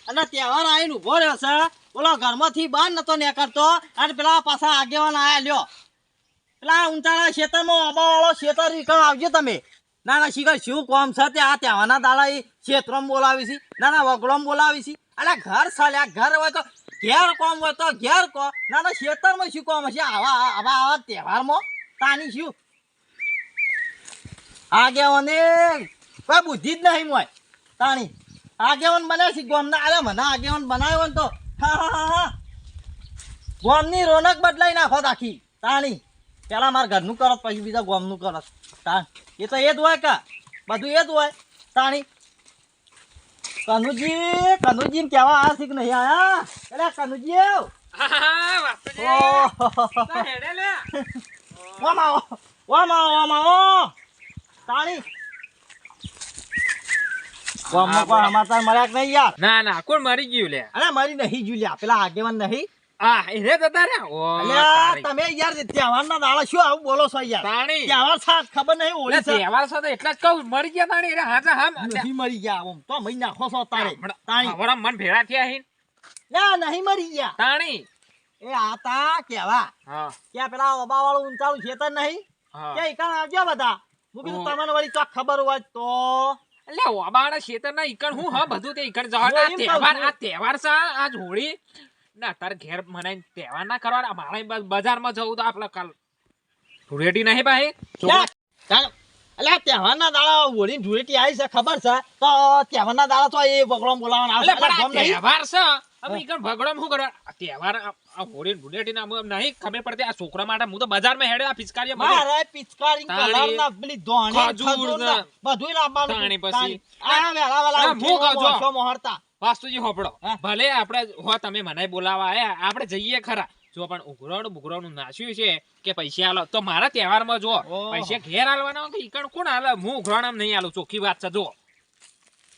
અને તહેવાર આવીને ઉભો રહ્યો છે ઓલો ઘરમાંથી બહાર નતો નીકળતો અને પેલા પાછા આગેવાન આયા લ્યો પેલા ઊંચાના ખેતરમાં અબાવાળો ખેતર રીકણ આવજો તમે ના શીખર શું કોમ છે તે આ તહેવારના દાડા એ ક્ષેત્રમાં બોલાવી છે ના વગડોમાં બોલાવી છે અરે ઘર ચાલે ઘર હોય તો ઘેર કોમ હોય તો ઘેર કો ના ખેતરમાં શું કોમ હશે આવા તહેવારમાં તાની શું આગેવાને કોઈ બુદ્ધિ જ નહીં હોય તાણી આગેવાન બનાવે છે ગોમના અરે મને આગેવાન બનાવ્યો ને તો હા ગોમની રોનક બદલાઈ નાખો આખી તાણી પેલા મારા ઘરનું કરત પછી બીજા ગોમનું કરત તાણ એ તો એ જ હોય કા બધું એ જ હોય તાણી કનુજી ને કેવા આ શીખ નહીં આયા એટલે કનુજી તાણી ના ના કોણ મરી ગયું લે અરે મરી નહીં ગયું લ્યા પેલા આગેવાન નહીં તમે યાર તહેવારના દાડા શું આવું બોલો છો યાર તહેવાર સાથ ખબર નહીં ઓળી તહેવાર સાથે એટલા જ કહું મરી ગયા તાણી નહીં મરી ગયા આમ તો મહી નાખો છો તારે તાણી મન ભેળા થયા ના નહીં મરી ગયા તાણી એ આતા કેવા ક્યાં પેલા ઓબા વાળું ઊંચાળું ખેતર નહીં કે ઈકણ આવજો બધા હું કીધું તમને વળી ચોક ખબર હોય તો એટલે ઓબાના ખેતરના ઈકણ હું હા બધું તે ઈકણ જવા આ તહેવાર છે આજ હોળી ના તાર ઘેર મનાઈ તહેવાર ના કરવાના મારા બજારમાં જવું તો આપડે કાલ ધૂળેટી નહીં ભાઈ એટલે તહેવારના દાડા હોળી ધૂળેટી આવી છે ખબર છે તો તહેવારના દાડા તો એ બગડો બોલાવવાના તહેવાર છે હવે ઈકણ ભગડો શું કરવા તહેવાર હોળી ધૂળેટી ના નહીં ખબર પડતી આ છોકરા માટે હું તો બજારમાં હેડે આ પિચકારી મારે પિચકારી કલર ના પેલી ધોણી ખજૂર બધું લાવવાનું તાણી પછી આ વેલા વેલા હું કહું છું મોહરતા વાસ્તુજી હોપડો ભલે આપણે હો તમે મને બોલાવા આયા આપણે જઈએ ખરા જો પણ ઉઘરાણું નાશ્યું છે કે પૈસા આલો તો મારા તહેવારમાં જો પૈસા ઘેર આલવાના કે ઈકણ કોણ આલે હું ઉઘરાણ નહીં આલું ચોખ્ખી વાત છે જો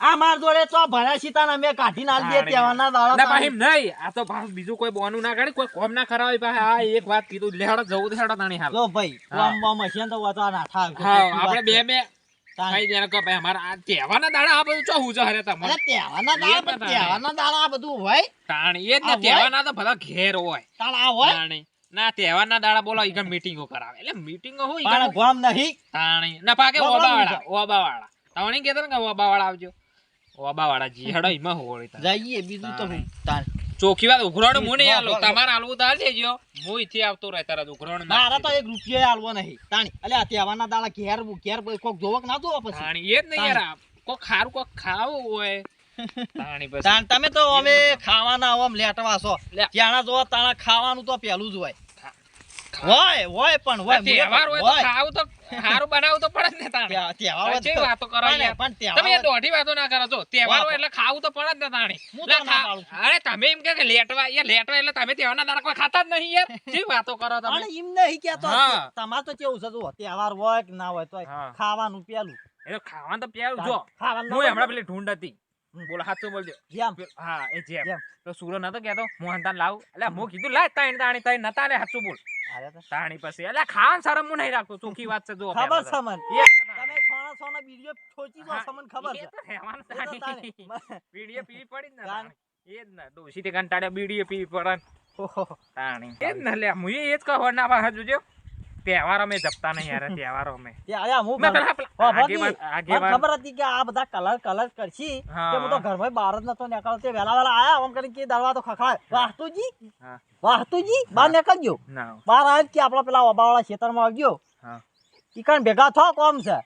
આ માર જોડે તો ભરા સીતાને અમે કાઢી ના દે તહેવારના દાડા ના ભાઈ નહીં આ તો બીજું કોઈ બોનું ના કાઢી કોઈ કોમ ના કરાવે ભાઈ આ એક વાત કીધું લેહડો જવું દેહડો તાણી હાલ જો ભાઈ કોમ બોમ હશે તો વાતો ના થાવ હા આપણે બે ભાઈ દેર કે ભાઈ અમારા આ તહેવારના દાડા આ બધું ચોહું છે હરે તમને તહેવારના દાડા આ બધું હોય તાણી એ જ ને તહેવારના તો ભલા ઘેર હોય તાણા હોય તાણી ના તહેવારના દાડા બોલો ઈકણ મીટિંગો કરાવે એટલે મીટિંગો હોય ઈકણ ગોમ નહીં તાણી ના પાકે ઓબાવાળા તાણી કેતો ને કે ઓબાવાળા આવજો ઓબાવાળા જી હેડો ઈમાં હોળી જઈએ બીજું તો ચોખી વાત ઉઘરાણું હું નહીં આલું તમારે આલવું તો હાલ દેજો હું ઈથી આવતો રહે તારા ઉઘરાણું મારા તો એક રૂપિયા આલવો નહીં તાણી એટલે આ તહેવારના દાડા ઘેર કોક જોવક ના જોવો પછી તાણી એ જ નહીં યાર કોક ખારું કોક ખાવું હોય તાણી પછી તમે તો અમે ખાવાના આમ લેટવા છો ત્યાંના જો તાણા ખાવાનું તો પહેલું જ હોય પણ હોય તહેવાર હોય તો ખાવું તો સારું બનાવવું તો પડે ને તાણી તહેવાર છે વાતો કરો પણ તમે દોઢી વાતો ના કરો છો તહેવાર હોય એટલે ખાવું તો પડે જ ને તાણી અરે તમે એમ કે લેટવા એટલે તમે તહેવારના દાડા કોઈ ખાતા જ નહીં યાર કેવી વાતો કરો તમે એમ નહીં કેતો તમાર તો કેવું છે જો તહેવાર હોય કે ના હોય તો ખાવાનું પેલું એ ખાવાનું તો પેલું જો હું હમણાં પેલી ઢૂંઢ હતી બોલો સાચું બોલજો હા એ જેમ તો સુરો નતો કેતો મોહનતાન લાવ એટલે હું કીધું લાય તાણી નતા લે સાચું બોલ તાણી પછી એટલે ખાવાનું શરમ હું નહીં રાખતો ચોખ્ખી વાત છે જો ખબર છે મને તમે સોના વિડિયો છોચી જો તમને ખબર છે વિડિયો પીવી પડી ને એ જ ને દોશી તે કંટાળ્યા વિડિયો પીવી પડે તાણી એ જ ને લે હું એ જ કહો ના બા જોજો તહેવારો મે જપતા નહીં યાર તહેવારો મે ખબર હતી કે આ બધા કલર કરશી કે હું તો ઘરમાં બહાર જ નતો નીકળતો વેલા આયા આમ કરીને કે દરવા તો ખખડાય વાહતુજી બહાર નીકળજો બહાર આવે કે આપડા પેલા ઓબાવાળા ખેતરમાં આવજો ઈકણ ભેગા થો કોમ છે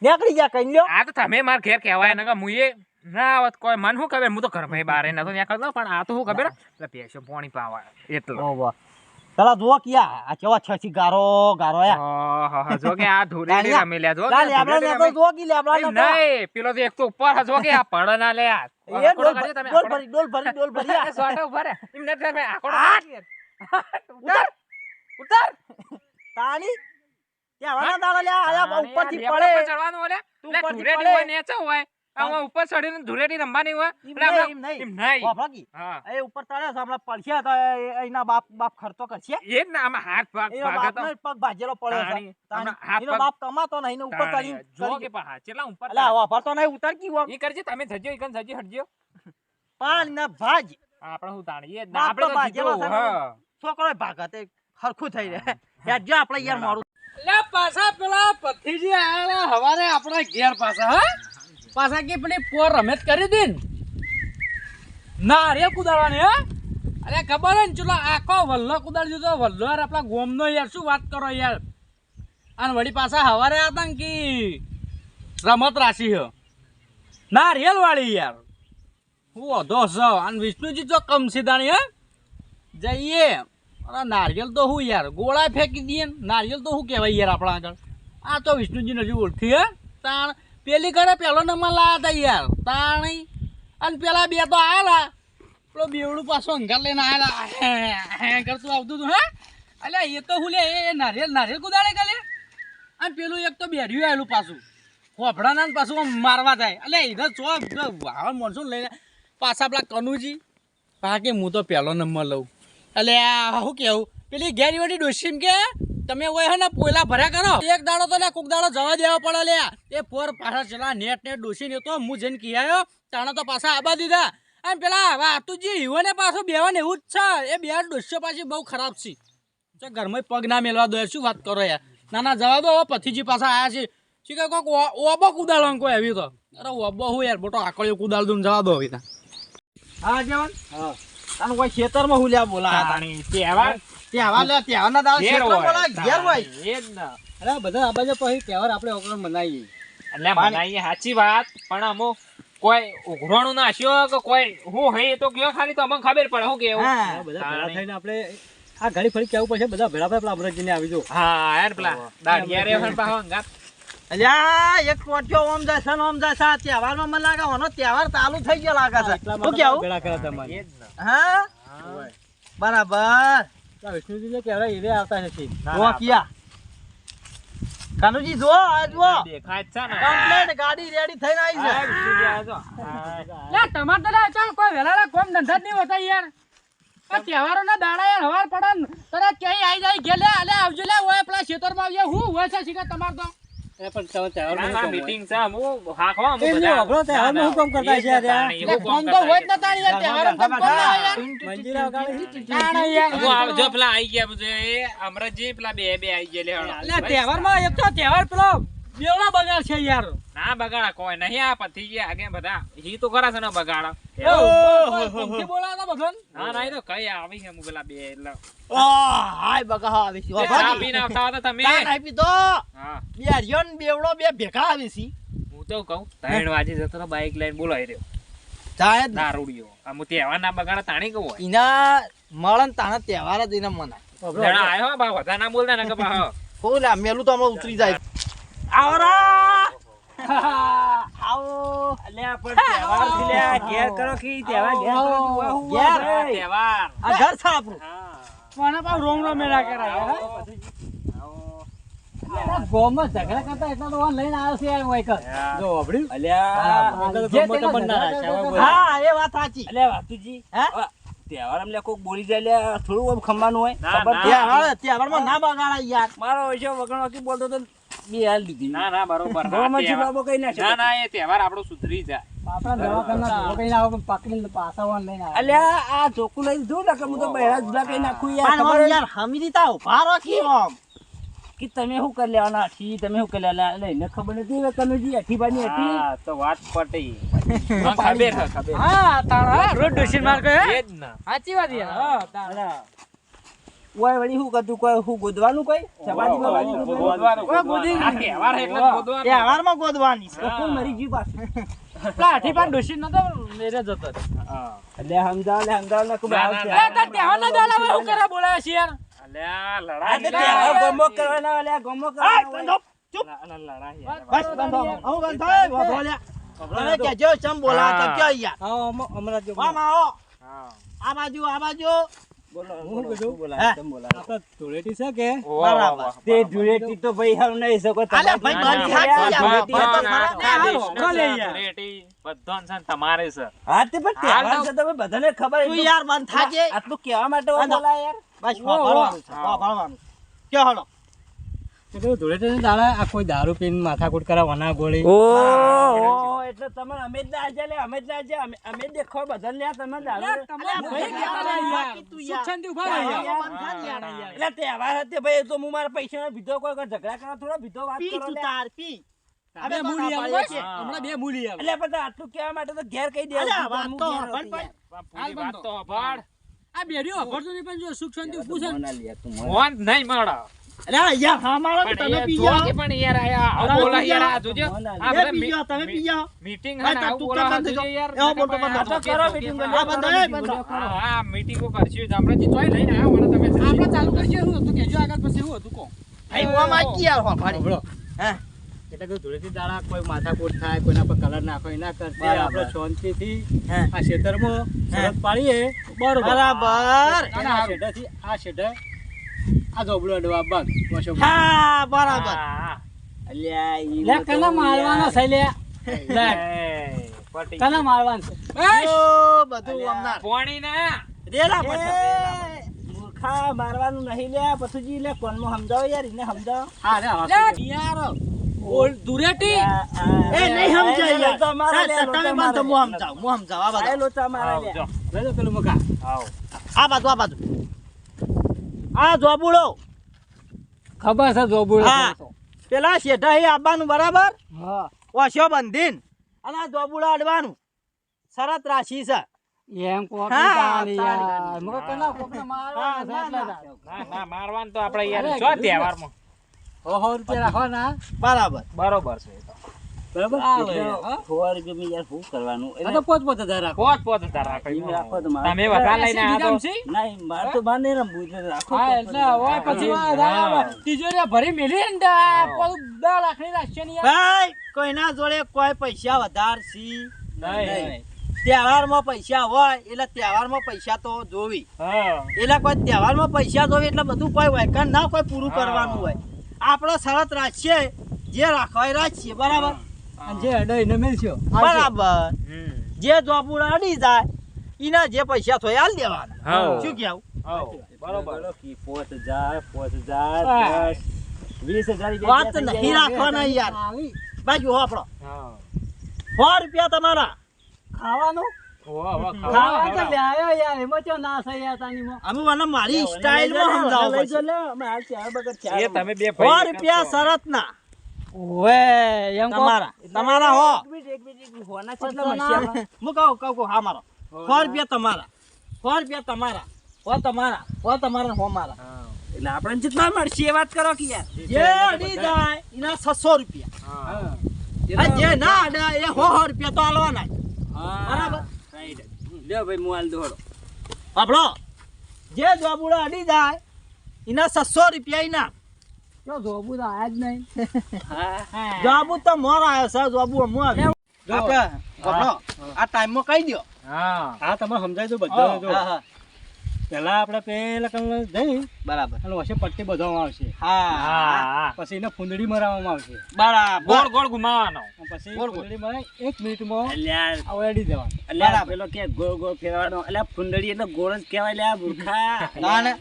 નીકળી ગયા કઈ લ્યો આ તો તમે માર ઘેર કહેવાય ને કે મુએ ના આવત કોઈ મન શું ખબર હું તો ઘરમાં બહાર નતો નીકળતો પણ આ તો શું ખબર એટલે પેશો પાણી પાવા એટલો પેલા જો કિયા આ કેવા છછી ગારો જો કે આ ધૂળેટી રમેલ્યા જો કાલે આપણે તો જો કે લે આપણે નહીં પેલો તો એક તો ઉપર જો કે આ પડ ના લે આ એ ડોલ ભરી આ સોટા ઉપર એમ ન તમે આકોડો ઉતાર તાણી ત્યાં વાના દાડા લે આયા ઉપરથી પડે ચડવાનું ઓલે તું ધૂળેટી હોય નેચો હોય આ ઉપર ચડીને ધૂળેટી રમવાની હોય એમ નહીં બાકી એ ઉપર ચડે છે આપણે પડશે તો એના બાપ ખર્ચો કરશે એ જ ને આમાં હાથ ભાગ પગ ભાજેલો પડે છે એનો બાપ કમાતો નહીં ઉપર ચડી જો કે પા ચેલા ઉપર અલા વાપરતો નહીં ઉતાર કી ઈ કરજે તમે જજો ઈકન જજો હટજો પાન ના ભાજ આપણે શું તાણીએ બાપ તો આપણે તો ભાજેલો જીતો, છે ને. હા. છોકરો ભાગત એ હરખું થઈ રહે યાર જો આપણે યાર મોડું લે પાછા પેલા પથ્થીજી આયા હવારે આપણા ઘેર પાછા હા પાછા કે પેલી પોર રમેત કરી દીન ના રે કુદાડવાની હા અરે ખબર હે ને ચલો આખો વલ્લો કુદાડ દીધો વલ્લો યાર આપણા ગોમનો યાર શું વાત કરો યાર અને વળી પાછા હવારે હતા ને કે રમત રાશી હે ના રેલ વાળી યાર હું અધો છો અને વિષ્ણુજી તો કમ સીધાણી હે જઈએ અરે નારિયેલ તો હું યાર ગોળા ફેંકી દઈએ ને નારિયેલ તો શું કહેવાય યાર આપણા આગળ આ તો વિષ્ણુજીને હજુ ઓળખી હે તાણ પેલી ઘરે પહેલો નંબર લાયા હતા યાર તાણી અને પેલા બે તો આયેલા પેલો બેવડું પાછો અંગાર લઈને આયેલા કરતું આવતું હતું હે અલ્યા એ તો હું લે એ નારિયેલ કુદાડે ગલે અને પેલું એક તો બેર્યું આવેલું પાછું ખોફડાના પાછું આમ મારવા જાય અલ્યા એને ચો વાવ માણસો લઈને પાછા પેલા કનુજી બાકી હું તો પહેલો નંબર લઉં એટલે આ શું કેવું પેલી ઘેરી વાળી ડોસીમ કે તમે હોય હે ને પોયલા ભર્યા કરો એક દાડો તો લે કોક દાડો જવા દેવા પડે લે એ પોર પાછા ચલા નેટ ડોસી ને તો હું જઈને કીયાયો તાણે તો પાછા આબા દીધા અને પેલા વાતુજી ઈવોને પાછું બેવાને એવું જ છે એ બે ડોસીઓ પાછી બહુ ખરાબ છે ઘરમાં પગ ના મેલવા દો શું વાત કરો યાર ના જવા દો પથીજી પાછા આયા છે શું કે કોઈક ઓબો કુદાડો કોઈ આવી તો અરે ઓબો હું યાર મોટો આકળિયો કુદાડ દઉં જવા દો હવે હા જવાન હા અને કોઈ ખેતરમાં હુલ્યા બોલા તાણી તહેવાર તહેવાર લે તહેવારના દાડા ઘેર ખેતરમાં હોય, બોલા ઘેર હોય એ જ ને. અરે બધા આ બાજુ પછી તહેવાર આપણે ઓગણ મનાવીએ એટલે મનાઈએ સાચી વાત પણ અમુક કોઈ ઉઘરાણું નાખ્યો કે કોઈ હું હે એ તો કયો ખાલી તો અમને ખબર પડે શું કેવું હા બધા ભેળા થઈને આપણે આ ઘડી ફરી કેવું પડશે બધા ભેળા પેલા અમરજીને આવી જો હા યાર પેલા દાડિયા રે પણ પાછો અંગાત અલ્યા એક ટોટિયો ઓમ જાય છે ને ઓમ જાય છે આ તહેવારમાં મને લાગે ઓનો તહેવાર ચાલુ થઈ ગયો લાગે છે શું કેવું ભેળા કર્યા તમારે એ જ ને. હા બરાબર વિષ્ણુજીને કહેવાય એ આવતા છે જો કિયા કાનુજી જો આ જો દેખાય જ છે ને કમ્પ્લીટ ગાડી રેડી થઈને આવી છે હા, વિષ્ણુજી આ જો. હા. લે ટમાટર ચાલ કોઈ વેલાના કોમ ધંધા જ નહીં હોતા યાર આ તહેવારોના દાડા યાર હવાર પડે ને તરત ક્યાંય આવી જાય ઘેર લે અલે આવજો લે ઓય પેલા ખેતરમાં આવજે હું હોય છે શીખા તમાર તો એ પણ તમે તહેવારમાં ના, ના, meeting છે હું હાંકવા હું એમ નહીં, બધા. આપણો તહેવારમાં હું કામ કરતા છે યાર? તાણી, એટલે હું કોમ કામ તો કરતા હોય જ છે. નતા યાર તહેવારમાં તો કોમ ના હોય યાર મંજીરા તાણે યાર હું આવજો પેલા આઈ ગયા બધું એ અમરતજી પેલા બે આઈ ગયા લે એટલે તહેવારમાં એક તો તહેવાર પેલો બેવડા બગાડ છે યાર ના બગાડા કોઈ નહીં આ પતી ગયા આગે બધા ઈ તો ખરા છે ને બગાડા પંખી બોલાવતા બધોન ના ના એ તો કઈ આવી છે પેલા બે એટલે હાય બગા આવી છે ચા પીને આવતા હતા તમે ચા નાઈ પીધો હા બે હરિયન બેવડો બે ભેગા આવી છે હું તો કહું 3 વાગે જતો તો બાઈક લઈને બોલાવી રહ્યો ચાય જ દારૂડિયો આ હું તહેવાર ના બગાડા તાણી કહું હોય ઈના મળન તાના તહેવાર જ ઈને મનાય જણા આયો બા વધારે ના બોલતા ને કે બા હા કોલા મેલું તો હમણાં ઉતરી જાય આવરા આવો અલ્યા પણ તહેવાર થી લે ઘેર કરો કે તહેવાર ઘેર કરો હું ઘેર. તહેવાર આ ઘર છે આપણું હા મને પાછું રોમ રોમ મેળા કરાય હે ગોમાં ઝઘડા કરતા એટલા તો લઈને આવ્યો છે યાર વાયકર જો વાપડ્યું હા એ વાત સાચી અલ્યા વાતુજી હે તહેવાર અમને કોક બોલી જાય લે થોડું આમ ખમવાનું હોય ના, ખબર ના. તહેવારમાં ના બગાડાય યાર મારો વિષય વગણ વાકી બોલતો તો બે હાલ દીધી ના ના બરોબર ગોમાં તહેવાર- બાબો કઈ ના ના ના એ તહેવાર આપણો સુધરી જાય આપણા દવાખાના કઈ ના આવે પકડીને પાછા લઈને અલ્યા આ ચોખ્ખું લઈ દીધું ને કે હું તો બહેરા જુદા કઈ નાખું યાર પણ ખબર આમ યાર હમી તા ઉભા રાખી આમ કે તમે શું કરી લેવાના અઠી તમે શું કરી લેવાના એટલે એને ખબર નથી હવે કનુજી અઠીબાની અઠી હા તો વાત પટી મને ખબર છે ખબર હા તારા રોડ ડોશી માર કે એ જ ને સાચી વાત યાર હા તારા ઓય વળી શું કરતું કોઈ હું ગોદવાનું કોઈ સબાજી બાબાજી ગોદવાનું, ઓય ગોદી આ તહેવાર એટલે જ ગોદવાનું. તહેવારમાં ગોદવાની છે કોણ મરી ગયું પાછું પેલા અઠીબાન ડોશી નતો મેરે જતો હા. એટલે સમજાવ ને ખૂબ ના, ના, ના, આવશે તાર તહેવાર ના દાડા માં શું કરે બોલાવે છે યાર અલ્યા આ તો લડાઈ તહેવાર ના. ગમો કરવાના અલ્યા ગમો કરવાના ચૂપ અલા, લડાઈ યાર. બસ બંધો હું બંધો વાપરો લ્યા તમે કેજો ચમ બોલાતા ક્યાં યાર હા હમણાં જો આમ આવો હા. આ બાજુ બોલો હું કીધું હે? બોલા તમ બોલા આપણે ધૂળેટી છે કે વાહ, વાહ, વાહ, તે વાહ. ધૂળેટી તો ભાઈ હમ નહીં શકો અલ્યા ભાઈ ના, બંધ ના, થાકી યાર બધો ભાઈ તો ના, ખરા ને આખા હાલો દેશનો ભલે છે, યાર. ધૂળેટી બધોને છે ને તમારે છે હા તે પણ તહેવાર છે તમે બધાને ખબર તું યાર બંધ થાજે આટલું કહેવા માટે હું બોલા યાર બસ વાપરવાનું છે વાપરવાનું કે હાલો ધૂળેટી દાડા આ કોઈ દારૂ પીને માથાકૂટ કરાવવાના ગોળી એટલે તમે અમે જ ના આજે લે અમે જ ના આજે અમે જ દેખો બધા લે તમે દારૂ એટલે તહેવાર હતી ભાઈ તો હું મારા પૈસા ભીધો કોઈ ઝઘડા કરો થોડો ભીધો વાત કરો બે મૂલી એટલે બધા આટલું કહેવા માટે તો ઘેર કહી દે આ બેડીઓ અભરતો નહીં પણ જો સુખ શાંતિ પૂછે ફોન નહીં મળો અરે યાર હા મારો પણ તમે એ પી જો જાઓ કે પણ યાર આયા આવું બોલા યાર આ જોજો આ તમે બધા પી જાઓ તમે પી જાઓ મીટિંગ હા, હે તો આવું તું બોલા કેમ બંધ જોજો યાર એવો બોલતો બંધ તો કરો meeting બંધ. આ બંધ એ બંધ હા મીટિંગો કરશું જામરાજી ચોય લઈને આવો મને તમે આપણે ચાલુ કરશે શું હતું કેજો આગળ પછી શું હતું કો ભાઈ ઓમ આકી યાર હો ભાડી હે એટલે કે ધૂળેટી દાડા કોઈ માથાકૂટ થાય કોઈના પર કલર નાખો એના કરતી બરાબર. આપણે શાંતિથી હે આ ખેતરમાં શરત પાડીએ બરોબર બરાબર અને આ શેઢેથી આ શેઢે આ જોબડો અડવા બાગ વોશો હા બરાબર હા અલ્યા ઈ લે કના મારવાનો છે લે લે પટી કના મારવાનો છે ઓ બધું અમનાર પોણી ના રેલા એ, મૂર્ખા મારવાનું નહીં લે પછુજી લે કોનમાં સમજાવો યાર એને સમજાવો હા રે યાર ઓલ ધૂળેટી એ નહીં સમજાય યાર તો મારે લે, સાહેબ, તમે બંધ હું સમજાવ આ આ બાજુ લોચા મારે લે જો લઈ લો પેલું મકા આ બાજુ આ જોબુડો ખબર છે જોબુડો હા. પેલા શેઠા એ આવવાનું બરાબર હા ઓશો બંધીન અને આ જોબુડો અડવાનું શરત રાશી છે એમ કોક હા, તાળી યાર તાળી. મકો કના કોકને મારવાનો છે એટલે ના ના મારવાનું તો આપણે યાર અરે, જો તહેવારમાં હો રૂપિયા રાખવાના બરાબર બરોબર છે એ તો બરાબર આ લે, એટલે હા. થોડા રૂપિયા યાર શું કરવાનું આ તો પોત પોત હજાર રાખો પોત હજાર રાખો ઈ રાખો તો મારે. તમે વધારે લઈને આ તો નહીં મારે તો બાર નહીં રમવું એટલે રાખો હા તો એટલે હોય પછી તિજોરી ભરી મેલી ને તો આ પેલું 10 લાખની રાખશે ને યાર ભાઈ કોઈના જોડે કોઈ પૈસા વધારશી નહીં તહેવારમાં પૈસા હોય એટલે તહેવારમાં પૈસા તો જોવી હા એટલે કોઈ તહેવારમાં પૈસા જોવી એટલે બધું કોઈ હોય કારણ ના કોઈ પૂરું હા. કરવાનું હોય આપણે શરત રાખીએ જે રાખવા એ રાખીએ બરાબર અને જે અડે એને મેલશો બરાબર જે જોબુડા અડી જાય એના જે પૈસા થોય આલ દેવાના હા. શું કેવું બરોબર 5,000 5,000 હા. 10 20,000 વાત નહીં રાખવાના યાર આવી બાજુ આપણો હા 100 રૂપિયા તમારા ખાવાનું ખાવા તો લે આયો યાર એમાં ચો ના થઈ યાર તાનીમાં અમે મને મારી સ્ટાઈલમાં સમજાવો લઈ જો પછી. લે અમે હાલ ચાર બગર ચાર એ તમે બે 100 રૂપિયા શરતના ઓવે એમ કો તમારા હો એક મિનિટ હોના કેટલા મળશે આપણે? હું કહું હા મારો 100 રૂપિયા તમારા 100 રૂપિયા તમારા હો તમારા હો મારા એટલે આપણે જેટલા મળશે એ વાત કરો કે યાર જે અડી જાય એના 600 રૂપિયા હા અને જે ના અડે એ 100 રૂપિયા તો આલવાના જ. બરાબર લ્યો ભાઈ હું હાલ દોડો આપણો જે જોબુડા અડી જાય એના 600 રૂપિયા એના ચો જોબુ તો આયા જ નહીં હા જોબુ તો મોર આવ્યો છે જોબુ હું આવ્યો આપણે આપણો આ ટાઈમમાં કહી દો હા હા તમે સમજાય તો બધા જો હા હા પહેલા આપણે પેલા કલર જઈ બરાબર અને વચ્ચે પટ્ટી બાંધવામાં આવશે હા હા પછી એને ફૂંદડી મરાવવામાં આવશે બરાબર ગોળ ગોળ ઘુમાવાનો અને પછી બોલ, બોલ. ફૂંદડી મરાઈ 1 મિનિટમાં અલ્યા આવડી દેવાનું અલ્યા પેલો કે ગોળ ગોળ ફેરવાનો અલ્યા ફુંડડી એટલે ગોળ જ કહેવાય લ્યા મૂર્ખા ના ને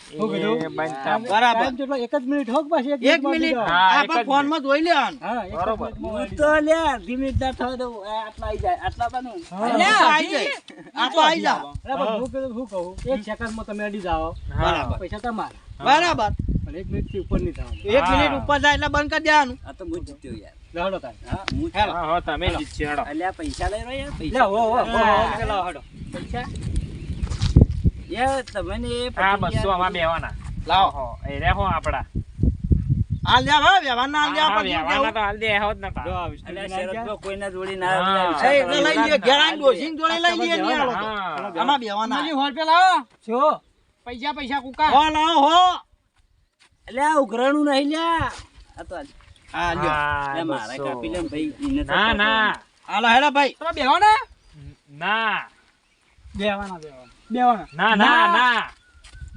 શું કીધું એ બનતા બરાબર. ટાઈમ જેટલો 1 જ મિનિટ હોક પાછી 1 મિનિટ હા, આપણે એક જ ફોનમાં જોઈ લેવાનું હા એક જ બરોબર. મિનિટમાં હું આવડી તો લ્યા ધીમે ના થવા દઉં આટલા આવી જાય આટલા બનું હા. અલ્યા, આઈ જાય આ તો આઈ જા બરાબર હું પેલું શું કહું 1 સેકન્ડમાં તમે અડી જાઓ બરાબર. પૈસા તમારા બરાબર પણ 1 મિનિટથી ઉપર નહીં થવાનું 1 મિનિટ ઉપર જાય એટલે બંધ કરી દેવાનું આ તો હું જીત્યો યાર લહડો તારે હા હું હેલો. હા હા તમે જીતશો હેડો અલ્યા પૈસા લઈ રહ્યો યાર લે પૈસા હો હો હા. પેલા હડો પૈસા યાર તમે ને એ હા પટી 200 આમાં બેવાના લાવો હો એ રે હો આપડા આ લ્યા હા વ્યવહાર ના લ્યા હા, આપણે વ્યવહારના તો હાલ દે હોત ને જો તા. આ વિષ્ણુ અલ્યા નાખ્યા. શરત કોઈના જોડી ના હા. આવે. એ એટલે લઈ લઈએ ઘેર આવીને ડોસીને જોડે લઈ લઈએ નહીં આલો તો. હા. આમાં બેવાના મારી હોર પે લાવો છો પૈસા કુકા હો લાવો હો અલ્યા ઉઘરાણું નહીં લ્યા આ તો હા લ્યો હા, અલ્યા મારા 200. કાપી લે ને ભાઈ ઈને તો ના ના હાલો હેડા ભાઈ તમે બેવાના ના બેવાના ના ના ના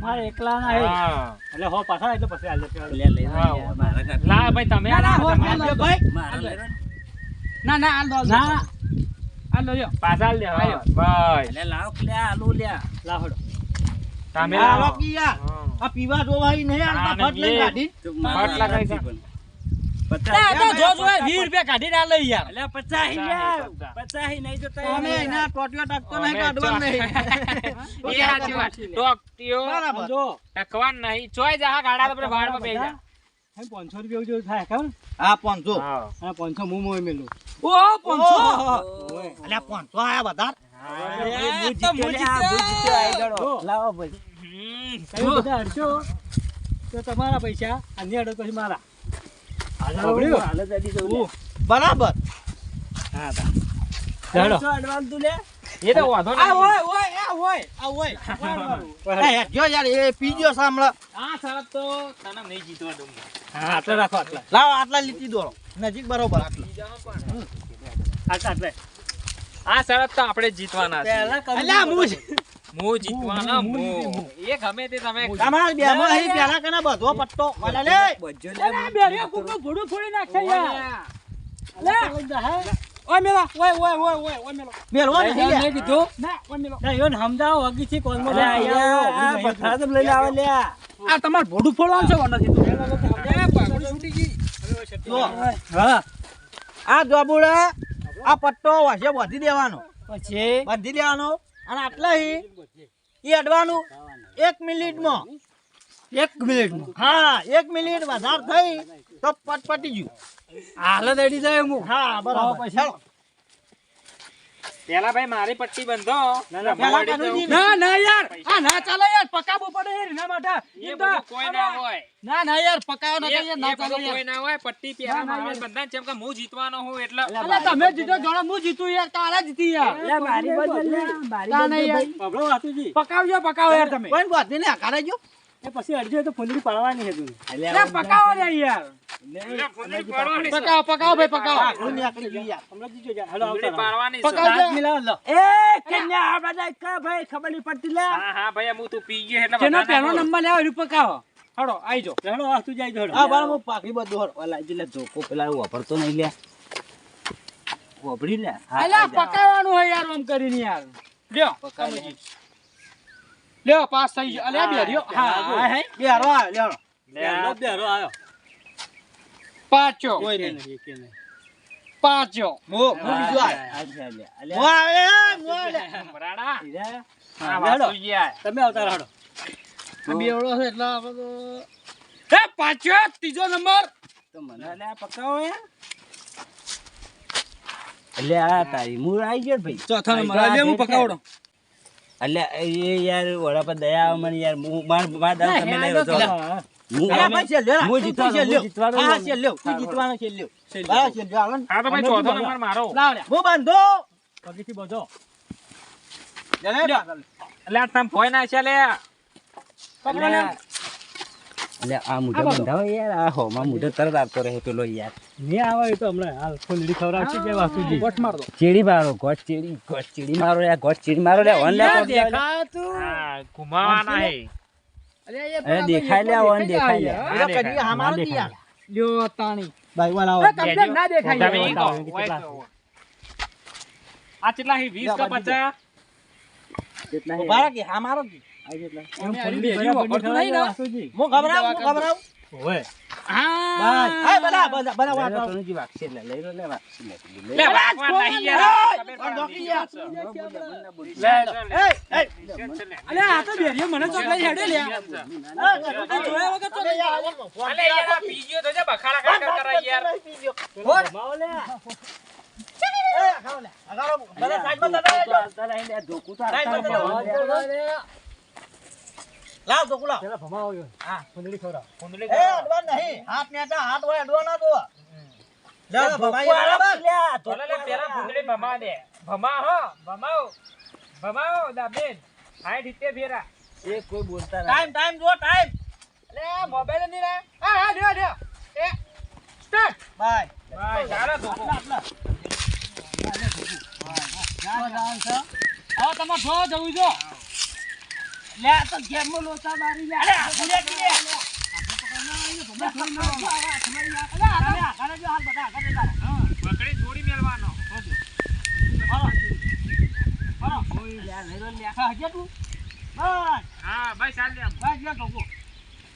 મારે એકલા ના હે હા. એટલે હો પાછા એટલે પછી હાલ જશે. અલ્યા લઈ હા. લ્યા મારા કાપી લા ભાઈ તમે ના, ના, આલો, હો, તમે હાલ આલો. દો. ભાઈ મારા લઈ રહ્યો ને. ના હાલ દો ના હાલ દો જો પાછા હાલ દે, હા. ભાઈ અલ્યા લાવ લ્યા આલુ લ્યા લાવડો તમે આ રોકી યાર આ પીવા ડોવાઈ નહીં આ ફટ લઈ કાઢી ફટ લગાઈ છે. જો 20 રૂપિયા કાઢીને આ લઈ યાર એટલે 50 યાર 50 નહીં તો અમે એના ટોટિયો ટકતો નહીં કાઢવા નહીં એ સાચી વાત. ટોકટીઓ બરાબર જો ટકવાન નહીં. ચોય જા ગાડા તો આપણે વાડમાં બેહી જા. 500 રૂપિયા જેવું થાય ખબર હા 500 હા. હા 500 હું મોય મેલું ઓ 500 અલ્યા 500 આયા બધા લાવો ભાઈ હમ. તમે બધા અડશો તો તમારા પૈસા અને અડો પછી મારા સાંભળ્યું? બરાબર હા ચાલો. અડવાન તું લે એ તો વાંધો આ નહીં. હોય હોય આ હોય આ હોય એ જો યાર એ પીજો સાંભળો આ શરત તો તને નહીં જીતવા દઉં. હા આટલા રાખો આટલા લાવો આટલા લીટી દોરો નજીક બરોબર આટલા આટલા આ શરત તો આપણે જીતવાના છે. પહેલા અલ્યા હું હું જીતવાના હું. એ ગમે તે તમે તમાર બેમાં અહીં પેલા કને બધો પટ્ટો વાલા લે અરે બેરિયો કુકુ ભૂડું ફોડી નાખશે યાર લે ઓય મેલા ઓય મેલો મેલવા નહીં લે કીધું ના ઓય મેલો યોન સમજાવો હગીથી કોલમો લે યાર પથરા તો લઈને આવે લે આ તમાર ભોડું ફોડવાનું છે વનથી તો પાઘડી છૂટી ગઈ જો હા આ જોબુડા આ પટ્ટો વાસે બાંધી દેવાનો પછી બાંધી દેવાનો અને આટલા એ અડવાનું 1 મિનિટમાં 1 મિનિટમાં હા 1 મિનિટ વધારે થઈ તો પટી ગયું હાલત એડી જાય હું હા બરાબર પછી? ચાલો પેલા ભાઈ મારી પટ્ટી બંધો. પેલા કાનુજી ના ના યાર આ ના ચાલે યાર પકાવવું પડે યાર એના માટે એ બધું કોઈ ના હોય. ના ના યાર પકાવ ના એ યાર ના ચાલે બધું કોઈ યાર ના હોય. પટ્ટી પેલા મારવાની બંધાય છે, કેમ કે હું જીતવાનો હું એટલે અલે તમે જીતો જોડે હું જીતું યાર તારા જીતી યાર લે મારી બદલ લે મારી ના, ના, યાર. બાબલો વાતુજી પકાવજો પકાવો યાર તમે કોઈ બાંધી ને આકારે જો એ પછી અડજો તો ફૂલડી પાડવાની છે તું લે પકાવો લે યાર એટલે ફૂંદડી પાડવાની છે. પકાવો પકાવો ભાઈ પકાવો હું નીકળી ગઈ યાર હમણાં જીજો જા હાલો ફૂંદડી આવતા પાડવાની છે. પકાવજો. હાથ મિલાવો લો એ કન્યા આ બધા કા ભાઈ ખબર નહીં પડતી લે હા હા ભાઈ હું તું પી ગયો એટલે જેનો વધારે ના પહેલો બોલ. નંબર લેવો એ પકાવો હડો આઈ જો હેડો આ તું જાય હેડો હા બરાબર હું પાકી બધું હર ઓલા એટલે ધોકો પેલા વાપરતો નહીં લે વાપરી લે અલ્યા પકાવવાનું હોય યાર આમ કરીને યાર લ્યો કનુજી લ્યો પાસ થઈ ગયો અલ્યા બેરિયો હા હે બે હારો આવ્યો લેવાનો લે બેરો આયો પાછો કોઈ નહીં કે નહીં પાછો હું બીજો આવ્યો હું આવે બરાડા. હીરા આ વાસુજી આય. તમે આવતા હેડો બેવડો છે એટલે આપણે તો હે પાછો ત્રીજો નંબર તો મને લે પકાવો યાર એટલે આ તારી મૂળ આવી ગયો ભાઈ ચોથો નંબર આજે હું પકાવડો એટલે એ યાર વડા પર દયા આવે મને યાર હું માર દાવ તમે લઈ લો છો હું અલ્યા ભાઈ છે લ્યો હું જીતવાનો, હું જીતવાનો. હા છે લ્યો તું જીતવાનો છે લ્યો બરાબર છે લ્યો હાલો ને. હા તો ભાઈ ચોથો નંબર મારો. લાવડ્યા હું બાંધો પગીથી બધો એટલે આ તમે ભોય ના છે લે. પકડો ને એટલે આ મુઢો બંધાવો યાર આ હો માં મુઢો તરત આવતો રહે પેલો યાર નહીં આવે તો હમણાં હાલ ફૂલડી ખવડાવશે કે વાતુજી ગોઠ માર દો ચીડી મારો ગોટ ચીડી મારો યાર ગોટ ચીડી મારો લે ઓન લે દેખાય તું હા ઘુમાવાના હે. અરે દેખાય લે ઓન દેખાય લે એ તો કદી અમારો જ યાર લ્યો તાણી ભાઈ વાળા એ કમ્પ્લેટ ના દેખાય તમે ઈ યાર. કહો. ઓય કહો. આ કેટલા હે? 20 કે 50? કેટલા હે? ઉભા કે અમારો જ એમ ફૂલડી ભર્યું વખરતું નહીં ને? વાતુજી હું ઘબરાવ ઓય હા હા બધા લે વાત લો તણુજી વાગશે લે લઈ લો લે વાગશે લે લે વાગવા નહીં યાર. તમે પણ રોકી યાર. લે લે. એ અલે આ તો બેરિયો મને તો લઈ હેડે લે આ જોયા વગર તો લઈ આવે. અલે યાર આ પી ગયો તો જે બખાડા કાકા કરાય યાર. માવો લે બધા સાઈડમાં દાદા તારા અહીં લે ધોકું તો સાઈડમાં દાદા લાવ તો કુલા પેલા ભમાવો યો હા ફૂલડી ખવડાવ ફૂંદડી એ અડવાન નહીં હાથ નેટા હાથ હોય અડવા ના દો લે ભમાઈ બરાબર ઓલા લે પેલા ફૂંદડી ભમા દે. ભમા હો ભમાઓ. ભમાઓ દાબેન. 60 ફેરા. એ કોઈ બોલતા ટાઈમ જો ટાઈમ અલે મોબાઈલ ની રે હા લ્યો એ સ્ટાર્ટ બાય ભાઈ ચાલો ધોકો. હવે તમારે જો જવું જો લે તો ગેમ માં લોચા મારી લે અરે ભૂલે કે લે પકડી છોડી મેલવાનો. હા ભાઈ ચાલ લે બસ લે ગોગો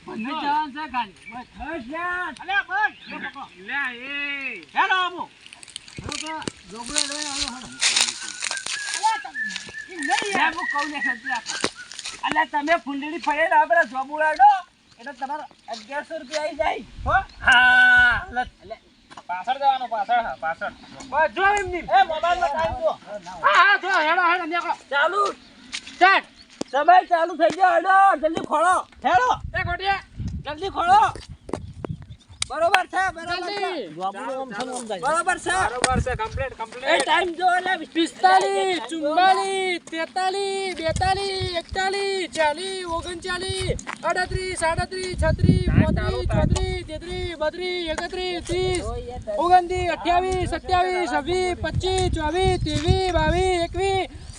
બંને જવાન છે ખાલી બસ લે અલ્યા બસ લે પકડો લે એ હેલો આમો જોગડો લઈ આવો હેલો અલ્યા તમે નહીં યાર હું કહું ને સત્ય અલ્યા તમે ફૂંડડી ફળેલા આપણે જોબુડાડો એટલે તમારો 1100 રૂપિયા આવી જાય હો હા પાછળ જવાનું પાછળ બસ જો એમની એ મોબાઈલમાં ટાઈમ જો હા જો હેડો નીકળો ચાલુ સ્ટાર્ટ સમય ચાલુ થઈ ગયો હેડો જલ્દી ખોળો હેડો એ ગોટિયા જલ્દી ખોળો બરોબર છે બરોબર છે જલ્દી બરોબર છે બરોબર છે કમ્પ્લીટ એ કમ્પ્લીટ ટાઈમ જો એટલે 45 44 43 42 41 40 39 38 36 37 32 33 34 31 28 27 25 24 23 22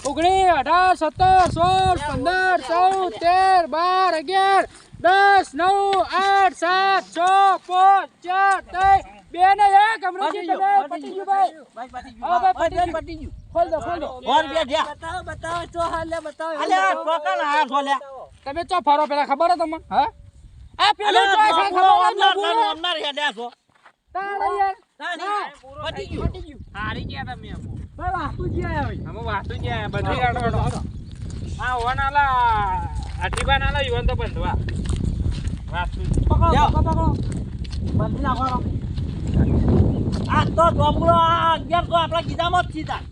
21 18 17 16 15 16 17 10 9 8 7 6 5 4 3 2 ને 1 અમૃતજી તમે પટી ગયું ભાઈ હા ભાઈ પટી ગયું ખોલ દો ઘર બેઠ્યા બતાવો તો હાલે બતાવો અલ્યા ટોકન આ ખોલ્યા તમે ચો ફરો પેલા ખબર હે તમને હા આ પેલું ચો છે ખબર હે અમનાર હેડ્યા છો તાણ યાર પટી ગયું હારી ગયા તમે અમો ભાઈ વાસ્તુ જી આયા ભાઈ અમો વાતું ગયા બધી ગાડો આ ઓનાલા અઠીબાનાલા યુવાન તો બંધવા વાતું પકડો બંધી નાખો આ તો જોબડો આ 1100 આપણા ગીધામાં જ સીધા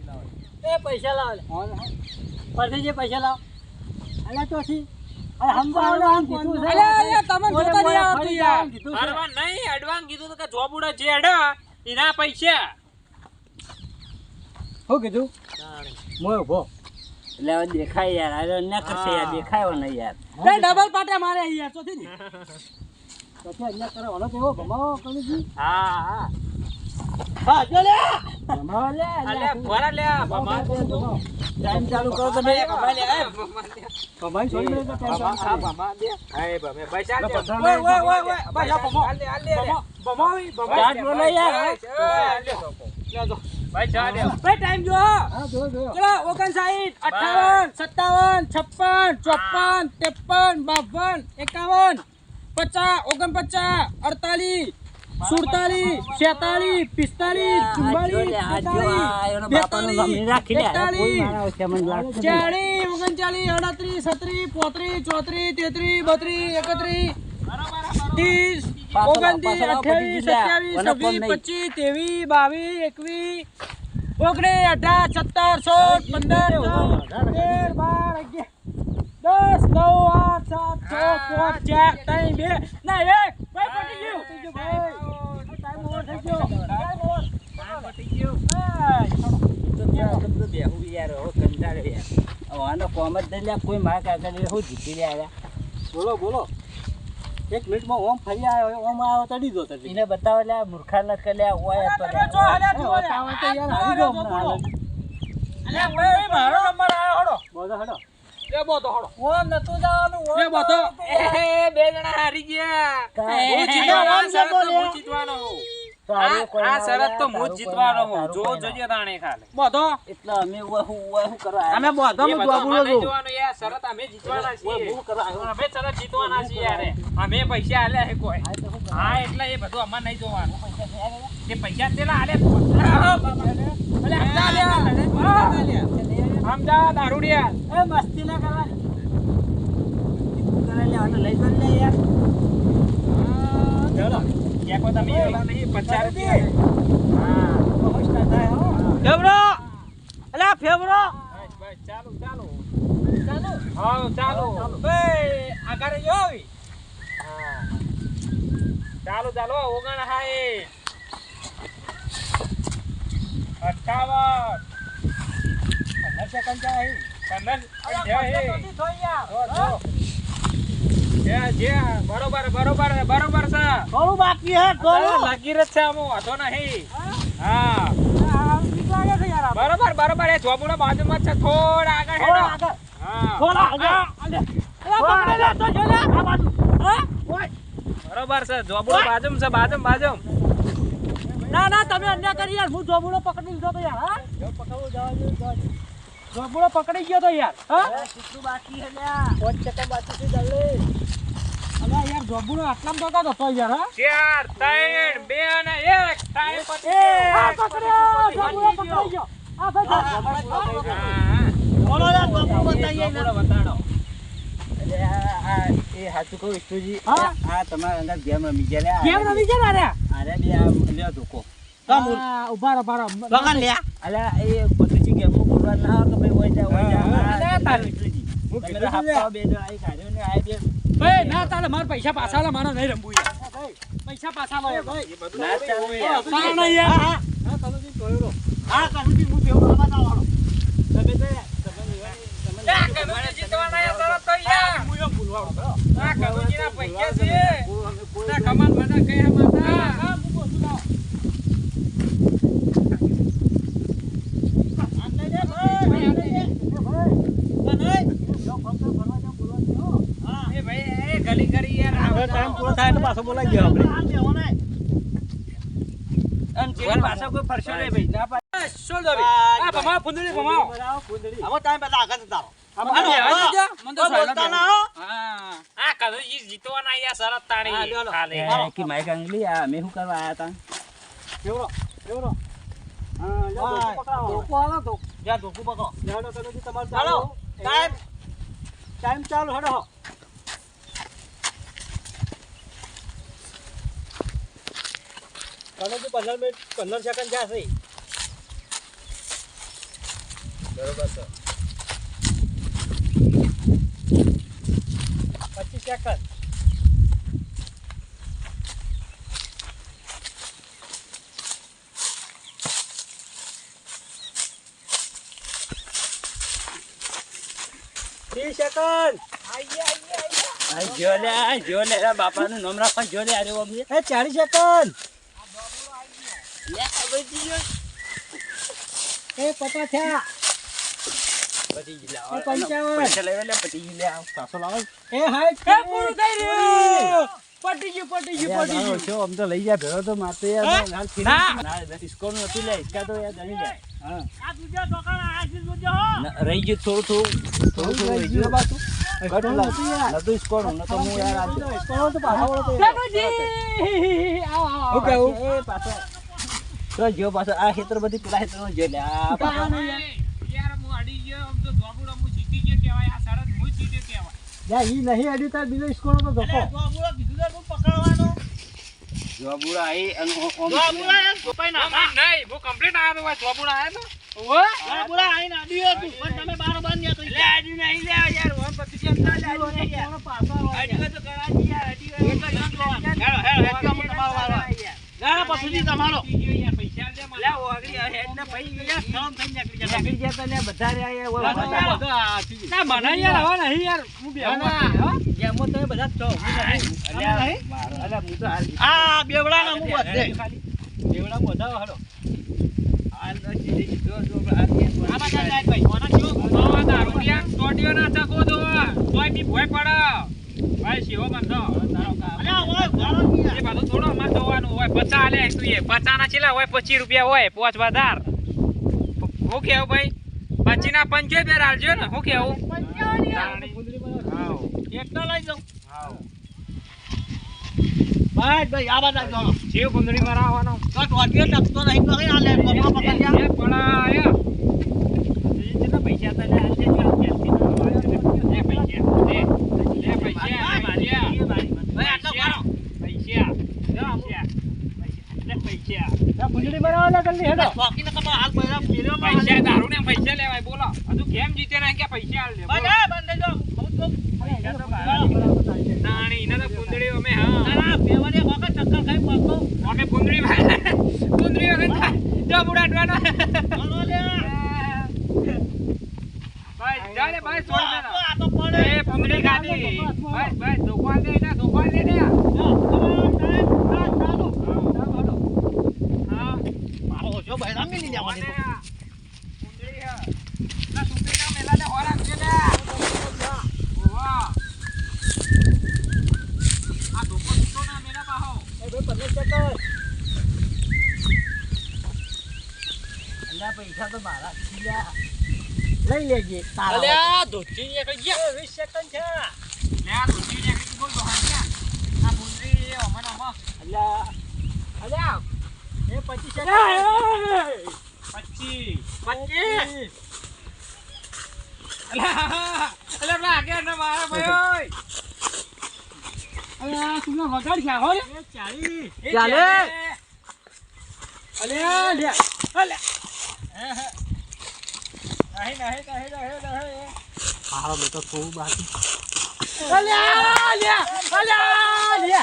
એ પૈસા લાવ પરથી જે પૈસા લાવ અલ્યા તો છી અરે સમજાવને આમ કીધું છે અલ્યા તમે જોતા નહીં આવતું યાર અરવા નહીં એડવાન્સ કીધું તો કે જોબુડા જે હેડા એના પૈસા હું કીધું મોય ઉભો એટલે હવે દેખાય યાર અરે ન કરશે યાર દેખાયો નહીં યાર બે ડબલ પાટા મારે યાર ચોથી ની પછી અહીંયા કરે ઓલો કેવો ભમાવો કણીજી હા હા હા જો લે ભમાવો લે અલે ભરા લે બમા ટાઈમ ચાલુ કરો તમે ભમા લે ભમાઈ છોડી દે તો ટાઈમ હા બમા દે હાય બમે પૈસા દે ઓય ભાઈ આ ભમો આલે આલે ભમાવી ચાટ બોલે યાર લેજો ભાઈ ચા દે ભાઈ ટાઈમ જો હા જો ચલો 59 58 57 56 54 53 52 51 48 47 47 45 રાખી લે કોઈ મારા ઓછા મને લાગતું 40 39 38 37 34 33 32 31 30 28 29 30 31 32 કોઈ મારા કાકા હું જીતી રહ્યા બોલો 1 મિનિટમાં ઓમ ફરી આવ્યો ઓમ આવ્યો તડી દો તડી એને બતાવો લે મૂર્ખા ન કરે ઓય તો તમે જો હાલે જુઓ યાર. બતાવો તો યાર હારી ગયો હમણાં. અલ્યા ભાઈ મારો નંબર આવ્યો હડો બોધો હડો એ બોધો હડો ઓમ નતું જવાનું એ બોધો એ બે જણા હારી ગયા કાંઈ. હું જીતવાનો, ઓમ આ શરત તો જતો હું લે. જીતવાનો હું. તારું કોઈ આ ના શરત તો હોય, હું જ તારું જીતવાનો કોઈ ના હું. જો હોય, જોજે તાણે ખાલી. બોધો એટલે અમે શું કરવા અમે બોધો એ હું બધું જોબુલો અમારે છું જોવાનું યાર. શરત અમે જીતવાના છીએ. હું કરવા આવ્યો? અમે શરત જીતવાના છીએ યાર. અમે પૈસા આલ્યા છે કોઈ. હા એટલે એ બધું અમારે નહીં જોવાનું. તે પૈસા તેલા આલ્યા. અલે સમજા લ્યા. સમજા દારૂડિયા. એ મસ્તી ના કરવાની કરે લે આને લઈ જને લે યાર ચલો. ક્યાં કોઈ તમે એવા નહીં, 50 રૂપિયા. હા. ફેવરો અલા ફેવરો બસ ચાલુ ચાલુ. હા ચાલુ. ભાઈ આગળ જો આવી. હા. ચાલુ ચાલુ 59 58 15 સેકન્ડ જાય 15 બરોબર છે. થોડું બાકી હે થોડું લાગી જ છે આમાં વાંધો નહીં. હા બરોબર એ જોબુડો બાજુમાં જ છે. થોડા આગળ હેડો. હા થોડા આગળ પકડે લે તો જો લે આ બાજુ હા બરોબર છે. જોબુડો બાજુમ. ના તમે અન્ય કરી યાર હું જોબુડો પકડી લીધો તો યાર હા જો પકડવું જવા દે જોબુડો પકડી ગયો તો યાર હા કેટલું બાકી છે લ્યા? 5 ટકા બાકી છે જલ્દી અલ્યા યાર જોબુડો આટલામાં તો હતો યાર હા 4 3 2 અને 1 ટાઈમ પતી આ પકડ્યો જોબુડો પકડી ગયો આ ભાઈ બોલો લ્યા, બાપુ બતાવીએ ને. એટલે એ હાચું કહું વિષ્ણુજી, હા? આ તમારા અંદર ગેમ રમી ગયા લ્યા. કેમ રમી છે ને અરે બે આ લ્યો ધોકો. ઉભા રહો પકડ લ્યા. અલ્યા એ પતુજી ગેમમાં બોલવા ના આવે કે ભાઈ હોય જા હોય જા. હા, આ ના તારે. વિષ્ણુજી. હું તમે કીધું તો તું હાફતા બે જણા અહીં કાઢ્યો ને આ બે ભાઈ ના તાલે માર પૈસા પાછા લે મારો નહીં રમવું યાર પૈસા પાછા લે ભાઈ ના ચાલે યાર. તારે નહીં યાર હા, કરુજી, હું કેવું રમવા જવાનો. તમે તો આ કનુજી જીતવાના યાર તરત તો યાર આ કનુજીના પૈસા છે ના કમાન બધા કયા માતા હા હું બોલું લાવ એ ભાઈ એ ગલી કરી યાર ટાઈમ પૂરો થાય એટલે પાછો બોલાવી દેવો આપણે. અને જેની પાછળ કોઈ ફરશો નહીં ભાઈ. ના પાડે. શું દબી આ ભમાવ ફુંદડી ભમાવ આવો ટાઈમ પહેલા આગળ જતા રહો. મને હાલો, બેહવા હાલો. દેજો. મને તો કોઈ બોલતા ના હો. હા આ કનુજી જીતવાના યાર શરત તાણી હા, લ્યો, લ્યો. ખાલી એ કે માઈક અંગલી આ અમે શું કરવા આયા તા? કેવડો, કેવડો. હા, ધોકો હાલો, ધોકો. જ્યાં ધોકો પકડો. હાલો, ટાઈમ ચાલુ હેડો. કનોજી 15 મિનિટ 15 સેકન્ડ જશે. બરોબર છે. 25 સેકન્ડ. આ જો લે આ જો લે આ બાપાનું નામ રાખો જો લે અરે ઓમ 40 સેકન્ડ. એ પતા થયા. પતી જ લાવ. એ 55. પૈસા લઈ લે પતી જ લે આ પાછો લાવો. એ હાઈ એ પૂરું થઈ રહ્યું પટી ગયું પટી ગયું પટી યાર, ગયું છો આમ તો લઈ જા ભેળો તો માતે યાર હે? હાલ ના. ના ઇસ્કો નું હતું લે ઇસ્કા તો યાર જાણી લે. હા આ દુજો ટોકણ આ દુજો હો. રહી ગયું થોડું રહી ગયું બાતું કટ લા નતું ઇસ્કો નું નતો હું યાર આ કોનો તો પાછો વળો તો. કનુજી આવો આવો હું કહું એ પાછો તો જો પાછો આ ખેતર બધી પેલા ખેતર નું જો લે આ પાછો યાર હું અડી ગયો આમ તો જોબુડો હું જીતી ગયો કહેવાય આ શરત હું જીત્યો કહેવાય જા ઈ નહીં અડી તાર બીજો સ્કોર તો ધોકો. જોબુડો કીધું તાર હું પકડવાનો. જો બુરા આઈ અને ઓમ જોબુડો એમ ગોપાઈ ના. નહીં હું કમ્પ્લીટ આવ્યો તો જોબુડો આવ્યો તો જોબુડો આઈને અડ્યું હતું પણ તમે બારોબાર ન્યા તો લે અડ્યું નહીં લે યાર ઓમ પછી એમ ના અડ્યું નહીં યાર. પાછો અડ્યું તો કરાજી યાર અડ્યું. એક જ હેડો હેડો તમારો વારો. ના પછી તમારો. પૈસા દે મને લે ઓગળી હેડ ને પઈ યાર સમ થઈ નીકળી જતા. નીકળી ગયા તો ને બધા રે આયા ઓય ના મને યાર હવે નહીં યાર હું બેહવા ગેમો તો બધા જ છો. અલ્યા હું તો હાલ આ બેવડા ના મું બધે. બેવડા મોઢા હાલો હાલ તો સીધી જો આ બધા જાય ભાઈ. કોના કેવો તો દારૂડિયા ટોટિયો ના ચકો દો તોય બી ભોય પડે ભાઈ શિવો બંધો અલ્યા ઓય ગાળો કી એ બધું થોડો અમાર જોવાનું હોય 50 આલે તું એ 50 ના છેલા હોય 25 રૂપિયા હોય 5 વધાર હું કેવું ભાઈ 25 ના 75 આલજો ને હું કેવું એકનો લઈ જાઉં. ભાઈ આ બધા જોણો. શિવ કુંદરી મરાવવાનો તો ટોટિયો ટકતો નહીં તો આ લે પકડો પકડ્યા. એ પડાયા કેટલા પૈસા હતા લે હાલ દે જો લે પૈસા લે પૈસા માર્યા ભાઈ આટલો કરો. પૈસા લે પૈસા ફૂંદડી બનાવો લે જલ્દી હેડો. શોખીને તમે હાલ પૈસા મેલ્યો માં પૈસા દારૂ ને પૈસા લેવાય બોલો હજુ કેમ જીતે ના કે પૈસા આલ દે બોલો. ભાઈ બંધ જો બહુ તો નાણી ઇના તો કુંદડી અમે હા ના પેવાને વખત ચક્કર ખાઈ પડતો. અમે કુંદડી કુંદડી વગર જો બુડાડવાનો બોલો લે. ભાઈ જાને ભાઈ છોડ દે આ તો પડે. એ કુંદડી ખાધી ભાઈ ભાઈ દોકાન દે ના દોકાન દે ને તમારો ટાઈમ ચાલુ. હા મારો ઓછો ભાઈ રામી ની જવાની તો. કુંદડી હા ના સુપી ના મેલા ને હોરા દે ને વાહ આ દોકો દોકો ના મેલા પાહો એ ભાઈ 15 સેકન્ડ. અલ્યા પૈસા તો મારા ખીયા એ લઈ લેજે તારા અલ્યા ધોતી નીકળી ગયા 20 સેકન્ડ છે લે આ દૂધી ને કીધું બોલ દોહાન ક્યાં આ મુંદરી ઓમન ઓમ અલ્યા અલ્યા એ 25 સેકન્ડ 25 અલ્યા અલ્યા આગે ન મારે ભાઈ અલ્યા તુને વગાડ છે હો રે 40 ચાલે અલ્યા લે હા બેટો થોડું બાકી અલ્યા લે અલ્યા લે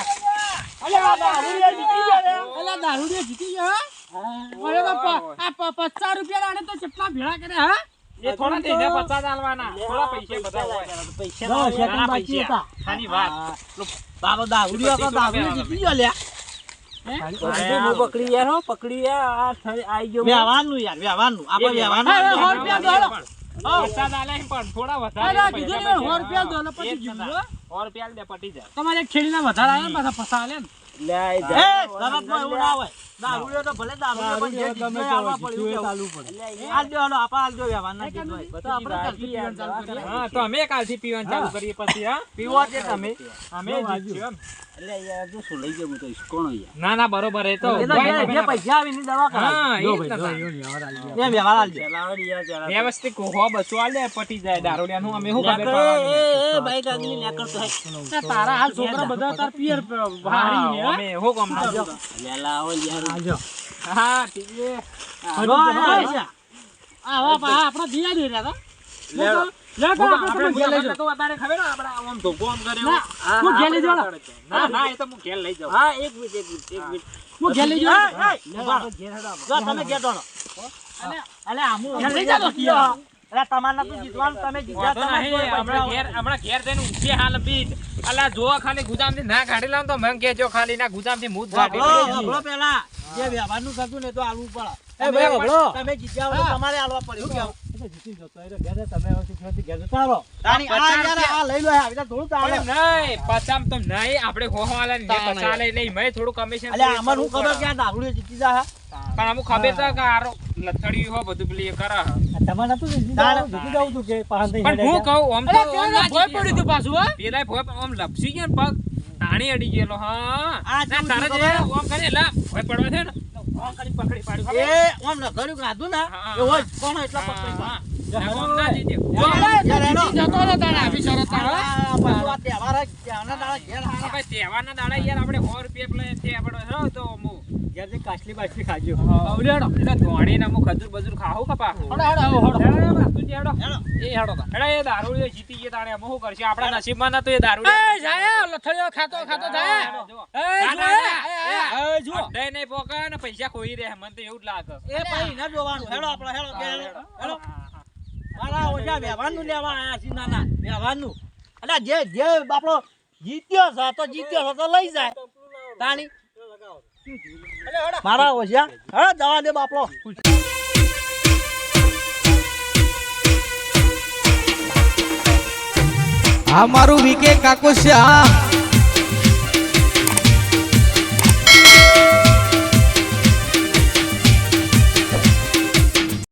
અલ્યા દારૂડિયા જીતી ગયા રે અલ્યા દારૂડિયા જીતી ગયા અરે બાપા આ 50 રૂપિયા લાણે તો કેટલા ભેળા કરે હા એ થોડા દઈને 50 આલવાના થોડા પૈસા બધા હોય પૈસા ના સેકન્ડ બાકી હતા ખાલી વાત તારો દારૂડિયો તો દારૂડિયો જીતી ગયો લ્યા પકડી યાર હો પકડી યાર આ આવી ગયો વ્યવહારનું યાર વ્યવહારનું આપણે વ્યવહારનું અરે 100 રૂપિયા દોડો વરસાદ આલે પણ થોડા અરે વધારે કીધું ને 100 રૂપિયા દોડો પછી જીવો 100 રૂપિયા દે પટી જાય તમારે એક છેડીના વધારે આવે ને પાછા ફસા આલે ને લે એ રમતમાં એવું ના હોય દારૂડિયો તો ભલે દારૂડિયો પણ જે જીતનો એ આવવા પડ્યું ચાલુ પડે હાલ દો હાલો આપણે હાલ દો વ્યવહારના જીત હોય તો આપણે કાલથી પીવાનું ચાલુ કરીએ હા તો અમે કાલથી પીવાનું ચાલુ કરીએ પછી હા પીવો છે તમે અમે જીત્યું એમ એટલે યાર તો શું લઈ ગયો હું તો કોણ યાર ના ના બરોબર એ તો એ તો જે પૈસા આવે એની દવા હા કરાવી એ જ નતા. એ વ્યવહાર હાલ દે ચલાવડી યાર ચલાવ વ્યવસ્થિત હો બસો આલે પટી જાય દારૂડિયાનું અમે શું ખબર એ પાડવાની? ભાઈ કાગલી નેકર તો હે તે તારા હાલ છોકરા બધા તાર પિયર હારી ને હા, અમે શું કામ ના લે લાવો યાર હા ઠીક છે. આવા પા આપણા દિયા દે રહ્યા હતા લે તો આપણે આપણે ઘેર લઈ આપણે જાઓ તો વધારે ખબર ને આપણે આમ ધોકો આમ કર્યો. ના હું ઘેર લઈ જાઉં ના ના એ તો હું ઘેર લઈ જાઉં હા એક મિનિટ હું ઘેર લઈ જાઉં જો તમે ઘેર દોડો અલે આમુ ઘેર લઈ જાઓ કિયા. અલે તમારે નતું જીતવાનું તમે જીત્યા વાંધો તમારે નહીં, હમણાં ઘેર જઈને ઊંચી હાલ બીજ. અલા જો ખાલી ગુદામથી ના કાઢી લાવ તો મને કહેજો ખાલી ના ગુદામથી હું જ કાઢી લઈશ. વગડો પેલા જે વ્યવહારનું થતું ને તો આલવું પડે એ ભાઈ વગડો. તમે જીત્યા હોય તો તમારે આલવા પડે શું કેવું તાણી આ યાર આ લઈ લો આવી થોડું પણ ચાલે એમ નહીં, પચામ તો નહીં, આપણે હો આલે ને જે પચા લઈ લઈ, મેં થોડું કમિશન અલે આમાં હું ખબર કે આ દારૂડિયો જીતી જા પણ અમુક ખબર છે કે આરો લથડિયું હો બધું પેલી એ કરે હે. તમારે નતું જીતી જાવ તું કે પણ હું કહું આમ તો અરે આમ પેલા ના ભોય જીતી પડ્યું તું પાછું હા પેલાય ભોય પણ આમ લપસી ગયો ને પગ તાણી અડી ગયેલો હા આ ના જેવું તારે શું જે ખબર? આમ કરે એટલે ભોય પડવા છે ને આમ કરી પકડી પાડ્યું એ ખબર? ઓમ ન કર્યું કાધું ને હા, એવો જ કોણ એટલા પકડી હા, હા. આમ ના જીત્યો. જીતી જતો ને તારે આવી શરત તારે આ તહેવાર જ ત્યાંના દાડા ઘેર આ હારા. ભાઈ તહેવારના દાડા યાર આપણે 100 રૂપિયા પેલા તે આપણે રહ્યો તો હું ઘેરથી કાચલી બાચલી ખાજો આવડેડો એટલે ધોણીને અમુક ખજૂર બજૂર ખાવું કપા હડો હડો હડો તું જે હેડો. એ હેડો તા. હેડો એ દારૂડિયો જીતી ગયા તાણે અમે શું કરશે આપણા નસીબમાં નતો એ દારૂડિયો. એ જાય લથડિયો ખાતો ખાતો જાય જો. એ ના, ના, જો એ જો અડધાય નહીં પોકે ને પૈસા ખોઈ દે મને તો એવું જ લાગે. એ ભાઈ ન જોવાનું હેડો આપણે હેડો ઘેર હેડો મારા ઓછા વ્યવહારનું લેવા આયા છે નાના વ્યવહારનું અલે જે બાપડો જીત્યો છે તો જીત્યો છે તો લઈ જાય તાણી મારા ઓછા હેડો જવા દે બાપડો આ મારું વીકે કાકો છે આ